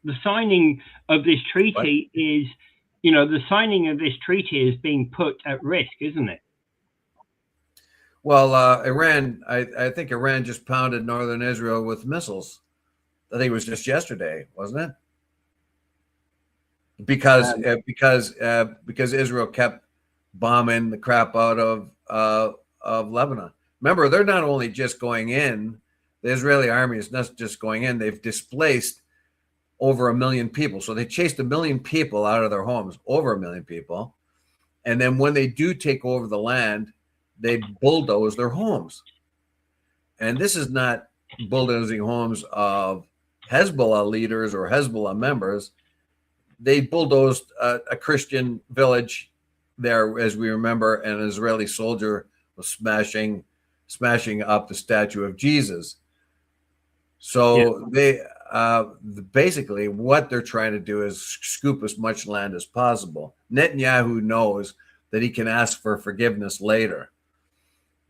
The signing of this treaty is, the signing of this treaty is being put at risk, isn't it? Well, Iran, I think Iran just pounded northern Israel with missiles. I think it was just yesterday, wasn't it? Because Israel kept bombing the crap out of Lebanon. Remember, they're not only just going in. The Israeli army is not just going in. They've displaced over 1 million people. So they chased 1 million people out of their homes, over 1 million people. And then when they do take over the land, they bulldoze their homes. And this is not bulldozing homes of Hezbollah leaders or Hezbollah members. They bulldozed a Christian village there, as we remember, and an Israeli soldier was smashing up the statue of Jesus. So they basically what they're trying to do is scoop as much land as possible. Netanyahu knows that he can ask for forgiveness later.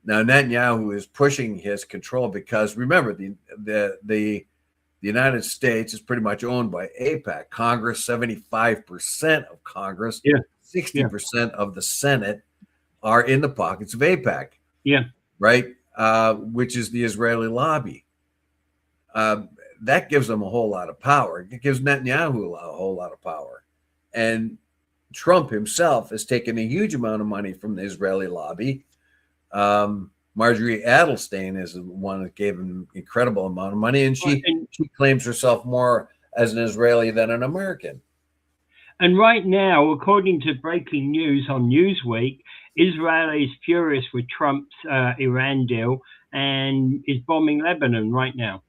Now Netanyahu is pushing his control because remember the United States is pretty much owned by AIPAC. Congress, 75% of Congress, 60% of the Senate are in the pockets of AIPAC. Yeah. Right? Which is the Israeli lobby. That gives them a whole lot of power. It gives Netanyahu a whole lot of power. And Trump himself has taken a huge amount of money from the Israeli lobby. Marjorie Adelstein is the one that gave him an incredible amount of money, and she claims herself more as an Israeli than an American. And right now, according to breaking news on Newsweek, Israel is furious with Trump's Iran deal and is bombing Lebanon right now.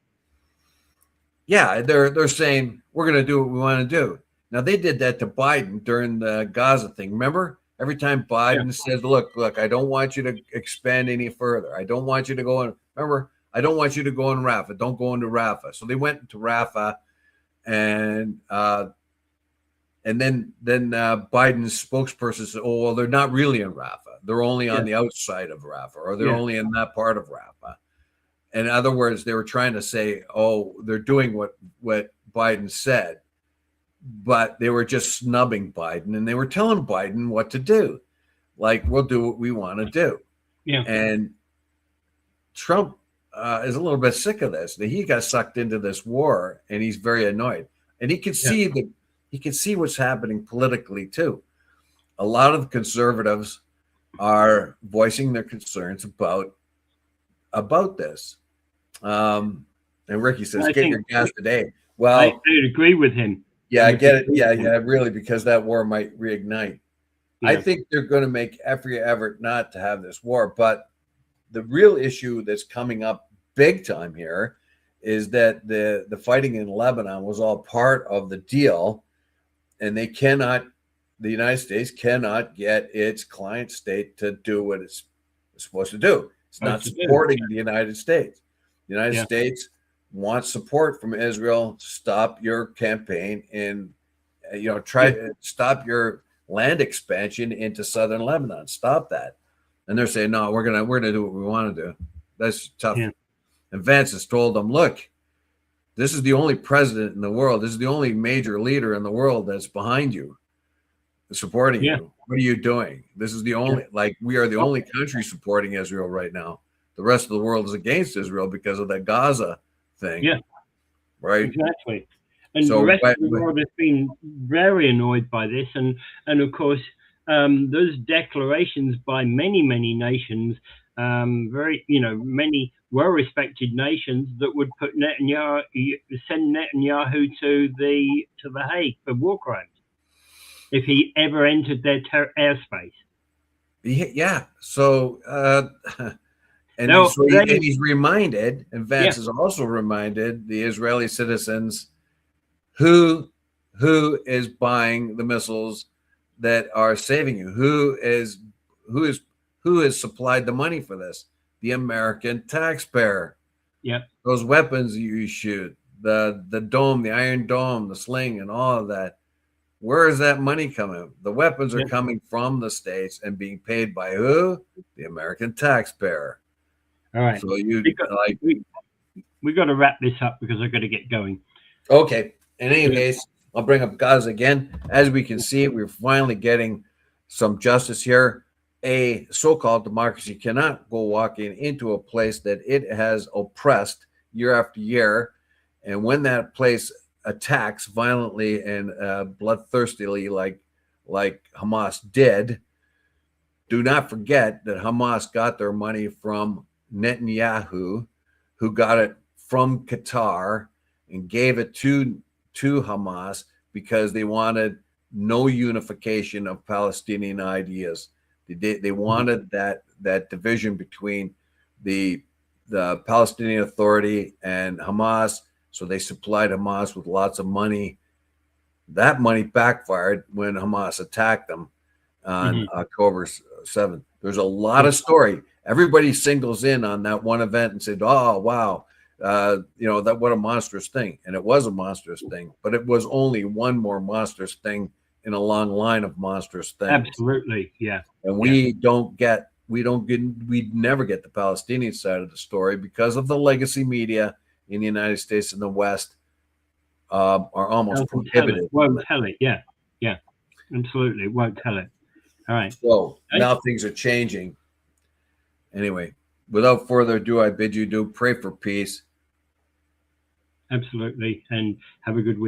Yeah, they're saying we're going to do what we want to do. Now they did that to Biden during the Gaza thing. Remember, every time Biden says, "Look, I don't want you to expand any further. I don't want you to go in." Remember, I don't want you to go in Rafah. Don't go into Rafah. So they went into Rafah, and then Biden's spokesperson said, "Oh, well, they're not really in Rafah. They're only on the outside of Rafah, or they're only in that part of Rafah." In other words, they were trying to say, "Oh, they're doing what Biden said," but they were just snubbing Biden, and they were telling Biden what to do. Like, we'll do what we want to do. Yeah. And Trump is a little bit sick of this. He got sucked into this war, and he's very annoyed. And he can see he can see what's happening politically too. A lot of conservatives are voicing their concerns about this. And Ricky says, "Get your gas today." Well, I agree with him. Yeah, I get it. Yeah, really, because that war might reignite. Yeah. I think they're going to make every effort not to have this war. But the real issue that's coming up big time here is that the fighting in Lebanon was all part of the deal, and the United States cannot get its client state to do what it's supposed to do. It's not supporting the United States. The United States wants support from Israel. Stop your campaign and try to stop your land expansion into southern Lebanon. Stop that. And they're saying, no, we're gonna do what we want to do. That's tough. Yeah. And Vance has told them, look, this is the only president in the world. This is the only major leader in the world that's behind you, supporting you. What are you doing? This is the only we are the only country supporting Israel right now. The rest of the world is against Israel because of that Gaza thing. Yeah. Right. Exactly. And so, the rest of the world has been very annoyed by this. And of course, those declarations by many nations, many well-respected nations that would put send Netanyahu to the Hague for war crimes if he ever entered their airspace. Yeah. So, and he's reminded, and Vance is also reminded the Israeli citizens who is buying the missiles that are saving you, who has supplied the money for this. the American taxpayer. Yep. Those weapons you shoot, the dome, the Iron Dome, the sling, and all of that. Where is that money coming? The weapons are Yep. coming from the states and being paid by who? The American taxpayer. All right. So you like We got to wrap this up because I've got to get going. okay. In any case, I'll bring up Gaza again. As we can see, we're finally getting some justice here. A so-called democracy cannot go walking into a place that it has oppressed year after year, and when that place attacks violently and bloodthirstily, like Hamas did, do not forget that Hamas got their money from Netanyahu, who got it from Qatar and gave it to Hamas because they wanted no unification of Palestinian ideas. They wanted that division between the Palestinian Authority and Hamas, so they supplied Hamas with lots of money. That money backfired when Hamas attacked them on October 7th. There's a lot of story. Everybody singles in on that one event and said, "Oh, wow, that what a monstrous thing." And it was a monstrous thing, but it was only one more monstrous thing in a long line of monstrous things. Absolutely, yeah. And we never get the Palestinian side of the story because of the legacy media in the United States and the West are almost prohibited. Won't tell it, yeah, absolutely, won't tell it. All right. So now things are changing. Anyway, without further ado, I bid you pray for peace. Absolutely, and have a good week.